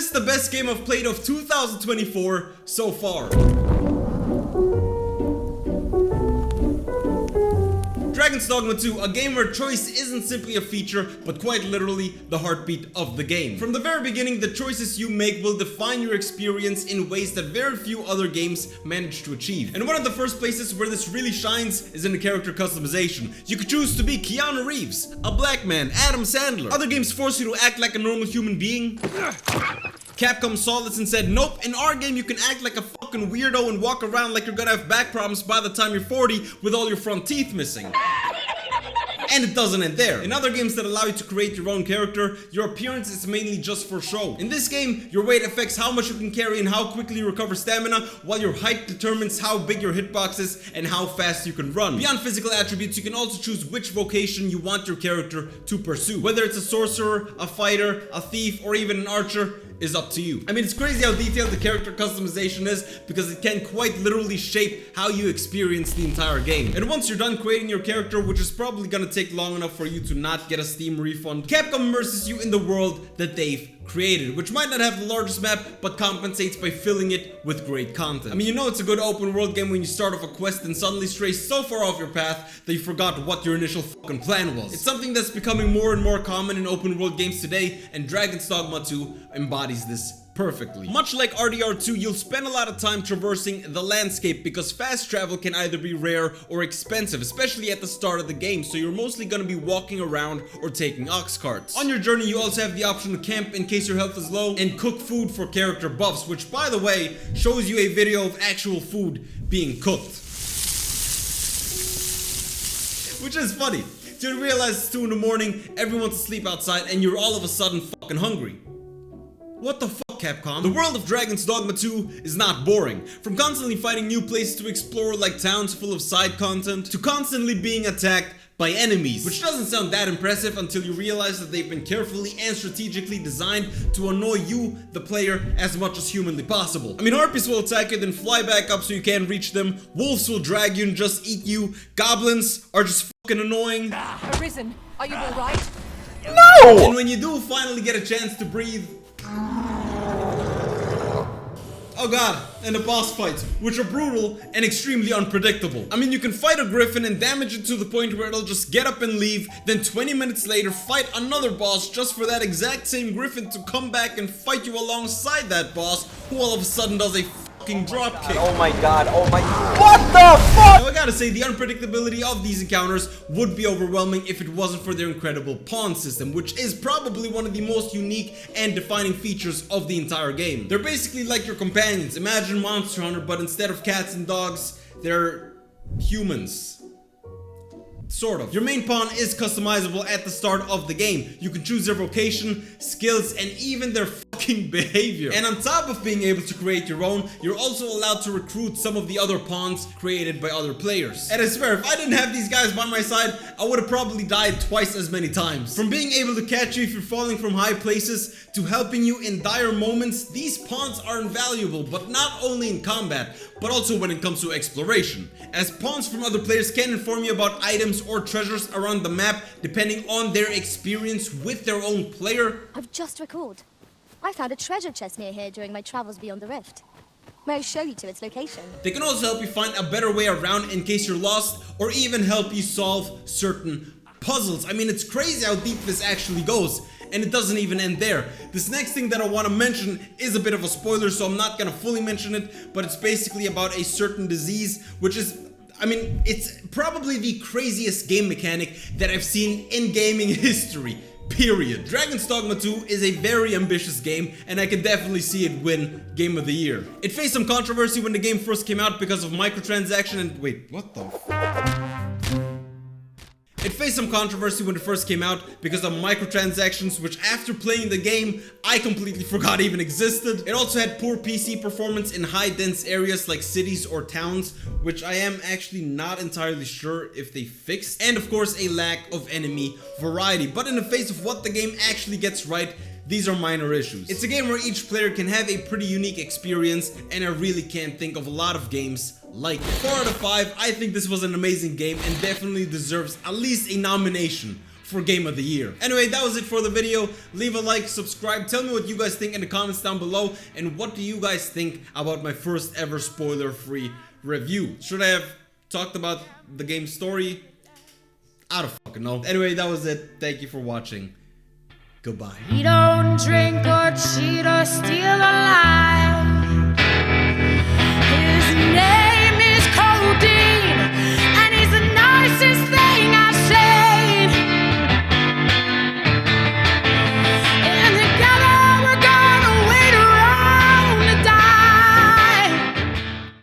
this the best game I've played of 2024 so far. Dragon's Dogma 2, a game where choice isn't simply a feature, but quite literally the heartbeat of the game. From the very beginning, the choices you make will define your experience in ways that very few other games manage to achieve. And one of the first places where this really shines is in the character customization. You could choose to be Keanu Reeves, a black man, Adam Sandler. Other games force you to act like a normal human being. Capcom saw this and said, nope, in our game you can act like a fucking weirdo and walk around like you're gonna have back problems by the time you're 40 with all your front teeth missing. And it doesn't end there. In other games that allow you to create your own character, your appearance is mainly just for show. In this game, your weight affects how much you can carry and how quickly you recover stamina, while your height determines how big your hitbox is and how fast you can run. Beyond physical attributes, you can also choose which vocation you want your character to pursue. Whether it's a sorcerer, a fighter, a thief, or even an archer is up to you. I mean, it's crazy how detailed the character customization is because it can quite literally shape how you experience the entire game. And once you're done creating your character, which is probably gonna take long enough for you to not get a Steam refund, Capcom immerses you in the world that they've created, which might not have the largest map, but compensates by filling it with great content. I mean, you know it's a good open world game when you start off a quest and suddenly stray so far off your path that you forgot what your initial fucking plan was. It's something that's becoming more and more common in open world games today, and Dragon's Dogma 2 embodies this perfectly. Much like RDR2, you'll spend a lot of time traversing the landscape because fast travel can either be rare or expensive, especially at the start of the game, so you're mostly gonna be walking around or taking ox carts. On your journey, you also have the option to camp in case your health is low and cook food for character buffs, which by the way, shows you a video of actual food being cooked. Which is funny. You realize it's 2 in the morning, everyone's asleep outside, and you're all of a sudden fucking hungry. What the fuck, Capcom? The world of Dragon's Dogma 2 is not boring. From constantly finding new places to explore like towns full of side content, to constantly being attacked by enemies, which doesn't sound that impressive until you realize that they've been carefully and strategically designed to annoy you, the player, as much as humanly possible. I mean, harpies will attack you then fly back up so you can't reach them, wolves will drag you and just eat you, goblins are just fucking annoying. Arisen, are you alright? No! And when you do finally get a chance to breathe, oh god, and the boss fights, which are brutal and extremely unpredictable. I mean, you can fight a griffin and damage it to the point where it'll just get up and leave, then 20 minutes later fight another boss just for that exact same griffin to come back and fight you alongside that boss, who all of a sudden does a fucking drop kick. Oh my god, oh my... What the fuck? Now I gotta say, the unpredictability of these encounters would be overwhelming if it wasn't for their incredible pawn system, which is probably one of the most unique and defining features of the entire game. They're basically like your companions. Imagine Monster Hunter, but instead of cats and dogs, they're humans. Sort of. Your main pawn is customizable at the start of the game. You can choose their vocation, skills, and even their fucking behavior. And on top of being able to create your own, you're also allowed to recruit some of the other pawns created by other players. And I swear, if I didn't have these guys by my side, I would have probably died twice as many times. From being able to catch you if you're falling from high places, to helping you in dire moments, these pawns are invaluable, but not only in combat, but also when it comes to exploration, as pawns from other players can inform you about items or treasures around the map depending on their experience with their own player. I've just recalled. I found a treasure chest near here during my travels beyond the rift. May I show you to its location? They can also help you find a better way around in case you're lost, or even help you solve certain puzzles. I mean, it's crazy how deep this actually goes. And it doesn't even end there. This next thing that I want to mention is a bit of a spoiler, so I'm not gonna fully mention it, but it's basically about a certain disease, which is, I mean, it's probably the craziest game mechanic that I've seen in gaming history, period. Dragon's Dogma 2 is a very ambitious game, and I can definitely see it win Game of the Year. It faced some controversy when the game first came out because of microtransaction and wait, what the It faced some controversy when it first came out because of microtransactions, which after playing the game, I completely forgot even existed. It also had poor PC performance in high dense areas like cities or towns, which I am actually not entirely sure if they fixed. And of course, a lack of enemy variety. But in the face of what the game actually gets right, these are minor issues. It's a game where each player can have a pretty unique experience, and I really can't think of a lot of games like it. 4 out of 5, I think this was an amazing game and definitely deserves at least a nomination for Game of the Year. Anyway, that was it for the video. Leave a like, subscribe, tell me what you guys think in the comments down below, and what do you guys think about my first ever spoiler-free review. Should I have talked about the game's story? I don't fucking know. Anyway, that was it. Thank you for watching. Goodbye. We don't drink or